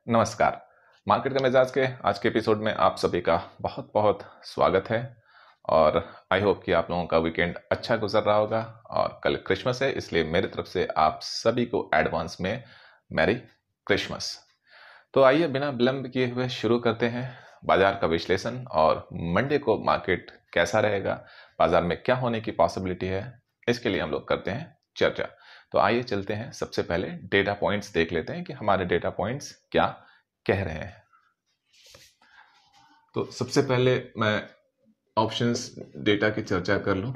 नमस्कार। मार्केट के मिजाज के आज के एपिसोड में आप सभी का बहुत बहुत स्वागत है और आई होप कि आप लोगों का वीकेंड अच्छा गुजर रहा होगा। और कल क्रिसमस है, इसलिए मेरी तरफ से आप सभी को एडवांस में मैरी क्रिसमस। तो आइए बिना विलंब किए हुए शुरू करते हैं बाजार का विश्लेषण और मंडे को मार्केट कैसा रहेगा, बाजार में क्या होने की पॉसिबिलिटी है, इसके लिए हम लोग करते हैं चर्चा। तो आइए चलते हैं, सबसे पहले डेटा पॉइंट्स देख लेते हैं कि हमारे डेटा पॉइंट्स क्या कह रहे हैं। तो सबसे पहले मैं ऑप्शंस डेटा की चर्चा कर लूं।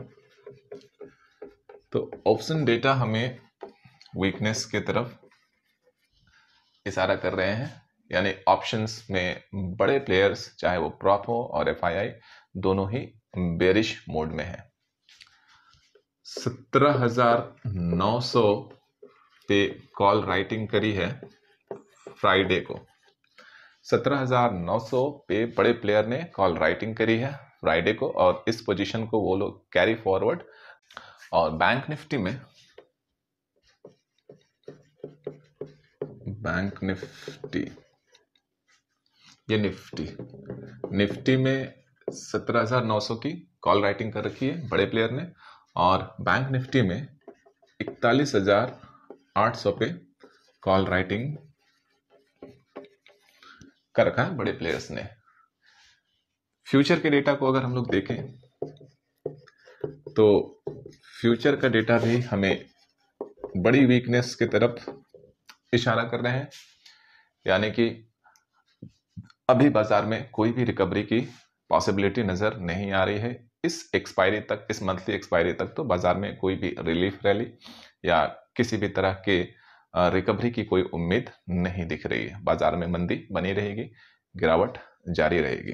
तो ऑप्शन डेटा हमें वीकनेस की तरफ इशारा कर रहे हैं, यानी ऑप्शंस में बड़े प्लेयर्स चाहे वो प्रॉप हो और एफआईआई दोनों ही बेरिश मोड में है। 17,900 पे कॉल राइटिंग करी है फ्राइडे को। 17,900 पे बड़े प्लेयर ने कॉल राइटिंग करी है फ्राइडे को और इस पोजीशन को वो लोग कैरी फॉरवर्ड। और बैंक निफ्टी ये निफ्टी में 17,900 की कॉल राइटिंग कर रखी है बड़े प्लेयर ने और बैंक निफ्टी में 41,800 पे कॉल राइटिंग कर रखा है बड़े प्लेयर्स ने। फ्यूचर के डेटा को अगर हम लोग देखें तो फ्यूचर का डेटा भी हमें बड़ी वीकनेस की तरफ इशारा कर रहे हैं, यानी कि अभी बाजार में कोई भी रिकवरी की पॉसिबिलिटी नजर नहीं आ रही है। इस मंथली एक्सपायरी तक तो बाजार में कोई भी रिलीफ रैली या किसी भी तरह के रिकवरी की कोई उम्मीद नहीं दिख रही है। बाजार में मंदी बनी रहेगी, गिरावट जारी रहेगी।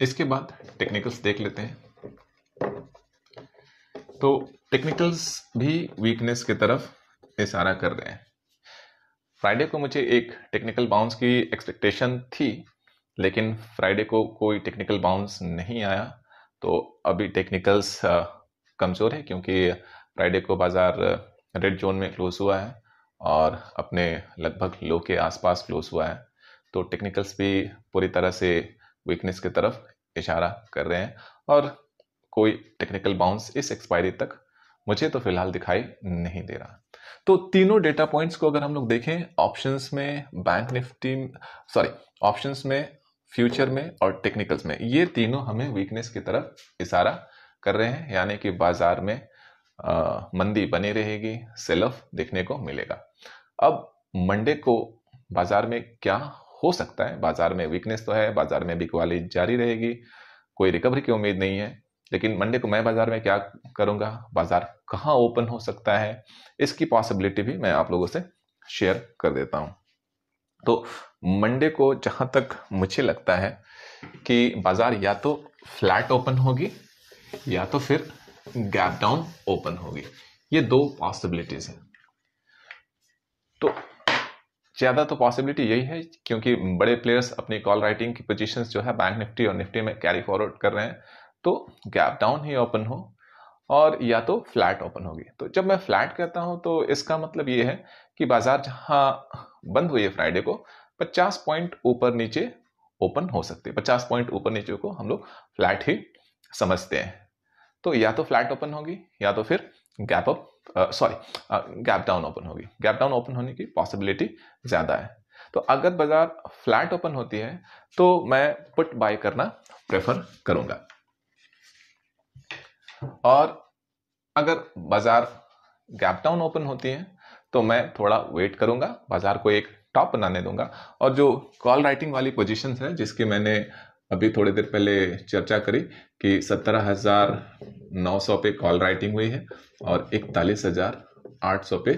इसके बाद टेक्निकल्स देख लेते हैं। तो टेक्निकल्स भी वीकनेस की तरफ इशारा कर रहे हैं। फ्राइडे को मुझे एक टेक्निकल बाउंस की एक्सपेक्टेशन थी, लेकिन फ्राइडे को कोई टेक्निकल बाउंस नहीं आया। तो अभी टेक्निकल्स कमजोर है क्योंकि फ्राइडे को बाजार रेड जोन में क्लोज हुआ है और अपने लगभग लो के आसपास क्लोज हुआ है। तो टेक्निकल्स भी पूरी तरह से वीकनेस की तरफ इशारा कर रहे हैं और कोई टेक्निकल बाउंस इस एक्सपायरी तक मुझे तो फिलहाल दिखाई नहीं दे रहा। तो तीनों डेटा पॉइंट्स को अगर हम लोग देखें, ऑप्शंस में, ऑप्शंस में, फ्यूचर में और टेक्निकल्स में, ये तीनों हमें वीकनेस की तरफ इशारा कर रहे हैं, यानी कि बाजार में मंदी बनी रहेगी, सेल ऑफ देखने को मिलेगा। अब मंडे को बाजार में क्या हो सकता है? बाजार में वीकनेस तो है, बाजार में बिकवाली जारी रहेगी, कोई रिकवरी की उम्मीद नहीं है। लेकिन मंडे को मैं बाजार में क्या करूंगा, बाजार कहां ओपन हो सकता है, इसकी पॉसिबिलिटी भी मैं आप लोगों से शेयर कर देता हूं। तो मंडे को जहां तक मुझे लगता है कि बाजार या तो फ्लैट ओपन होगी या तो फिर गैप डाउन ओपन होगी। ये दो पॉसिबिलिटीज हैं। तो ज्यादा तो पॉसिबिलिटी यही है क्योंकि बड़े प्लेयर्स अपनी कॉल राइटिंग की पोजीशंस जो है बैंक निफ्टी और निफ्टी में कैरी फॉरवर्ड कर रहे हैं। तो गैप डाउन ही ओपन हो और या तो फ्लैट ओपन होगी। तो जब मैं फ्लैट कहता हूं तो इसका मतलब ये है कि बाजार जहां बंद हुई है फ्राइडे को 50 पॉइंट ऊपर नीचे ओपन हो सकती है। 50 पॉइंट ऊपर नीचे को हम लोग फ्लैट ही समझते हैं। तो या तो फ्लैट ओपन होगी या तो फिर गैप डाउन ओपन होगी। गैप डाउन ओपन होने की पॉसिबिलिटी ज्यादा है। तो अगर बाजार फ्लैट ओपन होती है तो मैं पुट बाय करना प्रेफर करूंगा, और अगर बाजार गैप डाउन ओपन होती है तो मैं थोड़ा वेट करूंगा, बाजार को एक टॉप बनाने दूंगा। और जो कॉल राइटिंग वाली पोजीशन है जिसकी मैंने अभी थोड़ी देर पहले चर्चा करी कि 17,900 पे कॉल राइटिंग हुई है और 41,800 पे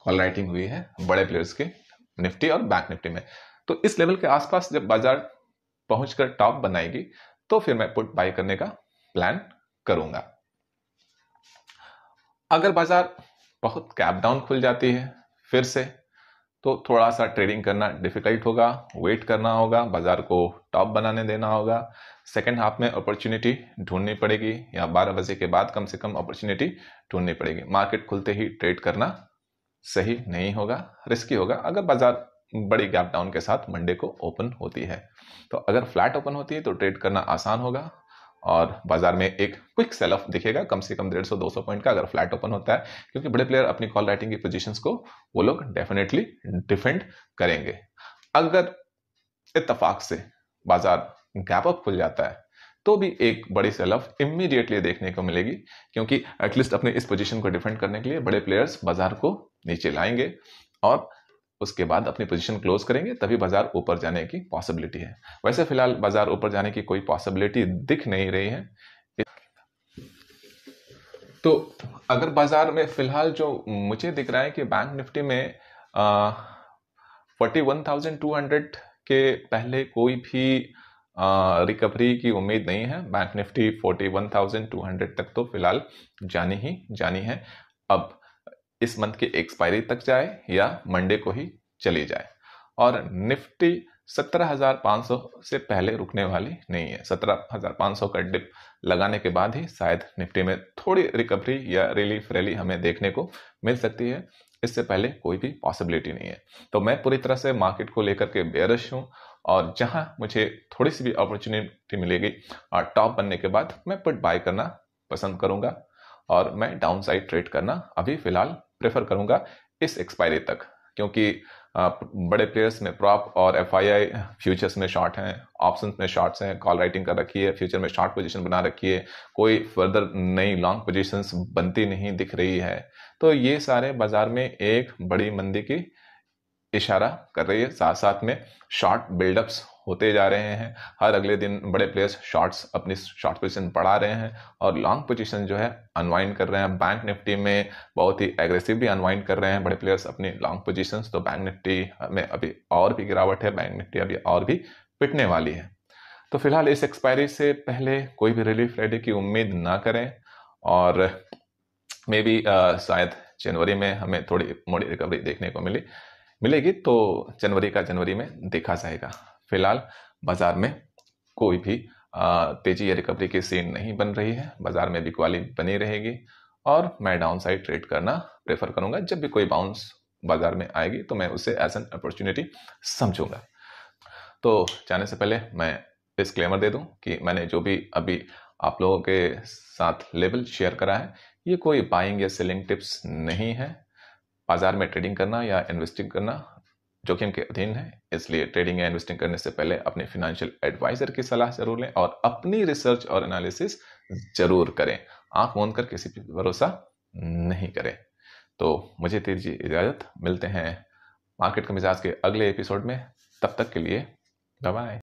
कॉल राइटिंग हुई है बड़े प्लेयर्स के निफ्टी और बैंक निफ्टी में। तो इस लेवल के आसपास जब बाजार पहुंचकर टॉप बनाएगी तो फिर मैं पुट बाय करने का प्लान करूंगा। अगर बाजार बहुत गैप डाउन खुल जाती है फिर से, तो थोड़ा सा ट्रेडिंग करना डिफिकल्ट होगा, वेट करना होगा, बाजार को टॉप बनाने देना होगा। सेकेंड हाफ में अपॉर्चुनिटी ढूंढनी पड़ेगी, या 12 बजे के बाद कम से कम अपॉर्चुनिटी ढूंढनी पड़ेगी। मार्केट खुलते ही ट्रेड करना सही नहीं होगा, रिस्की होगा अगर बाजार बड़ी गैप डाउन के साथ मंडे को ओपन होती है। तो अगर फ्लैट ओपन होती है तो ट्रेड करना आसान होगा और बाजार में एक क्विक सेल ऑफ दिखेगा, कम से कम 150-200 पॉइंट का अगर फ्लैट ओपन होता है, क्योंकि बड़े प्लेयर अपनी कॉल राइटिंग की पोजीशंस को वो लोग डेफिनेटली डिफेंड करेंगे। अगर इत्तेफाक से बाजार गैप अप खुल जाता है तो भी एक बड़ी सेल ऑफ इमीडिएटली देखने को मिलेगी, क्योंकि एटलीस्ट अपने इस पोजीशन को डिफेंड करने के लिए बड़े प्लेयर्स बाजार को नीचे लाएंगे और उसके बाद अपनी पोजीशन क्लोज करेंगे, तभी बाजार ऊपर जाने की पॉसिबिलिटी है। वैसे फिलहाल बाजार ऊपर जाने की कोई पॉसिबिलिटी दिख नहीं रही है। तो अगर बाजार में फिलहाल जो मुझे दिख रहा है कि बैंक निफ्टी में 41,200 के पहले कोई भी रिकवरी की उम्मीद नहीं है। बैंक निफ्टी 41,200 तक तो फिलहाल जानी है। अब इस मंथ के एक्सपायरी तक जाए या मंडे को ही चली जाए, और निफ्टी 17,500 से पहले रुकने वाली नहीं है। 17,500 का डिप लगाने के बाद ही शायद निफ्टी में थोड़ी रिकवरी या रिलीफ रैली हमें देखने को मिल सकती है, इससे पहले कोई भी पॉसिबिलिटी नहीं है। तो मैं पूरी तरह से मार्केट को लेकर के बेयरिश हूं, और जहां मुझे थोड़ी सी भी अपॉर्चुनिटी मिलेगी और टॉप बनने के बाद मैं पुट बाय करना पसंद करूंगा, और मैं डाउन साइड ट्रेड करना अभी फिलहाल प्रेफर करूंगा इस एक्सपायरी तक, क्योंकि बड़े प्लेयर्स में प्रॉप और एफआईआई फ्यूचर्स में शॉर्ट हैं, ऑप्शंस में शॉर्ट्स हैं, कॉल राइटिंग कर रखी है, फ्यूचर में शॉर्ट पोजीशन बना रखी है, कोई फर्दर नई लॉन्ग पोजीशंस बनती नहीं दिख रही है। तो ये सारे बाजार में एक बड़ी मंदी की इशारा कर रही है। साथ साथ में शॉर्ट बिल्डअप्स होते जा रहे हैं, हर अगले दिन बड़े प्लेयर्स अपनी शॉर्ट पोजीशन बढ़ा रहे हैं और लॉन्ग पोजीशन जो है अनवाइंड कर रहे हैं। बैंक निफ्टी में बहुत ही एग्रेसिवली अनवाइंड कर रहे हैं बड़े प्लेयर्स अपनी लॉन्ग पोजीशंस। तो बैंक निफ्टी में अभी और भी गिरावट है, बैंक निफ्टी अभी और भी पिटने वाली है। तो फिलहाल इस एक्सपायरी से पहले कोई भी रिलीफ रेडी की उम्मीद ना करें, और मे बी शायद जनवरी में हमें थोड़ी मोड़ी रिकवरी देखने को मिलेगी, तो जनवरी में देखा जाएगा। फिलहाल बाजार में कोई भी तेजी या रिकवरी की सीन नहीं बन रही है, बाजार में बिकवाली बनी रहेगी, और मैं डाउन साइड ट्रेड करना प्रेफर करूंगा। जब भी कोई बाउंस बाजार में आएगी तो मैं उसे एज एन अपॉर्चुनिटी समझूंगा। तो जाने से पहले मैं डिस्क्लेमर दे दूं कि मैंने जो भी अभी आप लोगों के साथ लेवल शेयर करा है, ये कोई बाइंग या सेलिंग टिप्स नहीं है। बाजार में ट्रेडिंग करना या इन्वेस्टिंग करना जोखिम के अधीन है, इसलिए ट्रेडिंग या इन्वेस्टिंग करने से पहले अपने फाइनेंशियल एडवाइजर की सलाह जरूर लें और अपनी रिसर्च और एनालिसिस जरूर करें। आंख मूंद कर किसी पर भरोसा नहीं करें। तो मुझे दीजिए इजाजत, मिलते हैं मार्केट का मिजाज के अगले एपिसोड में। तब तक के लिए बाय बाय।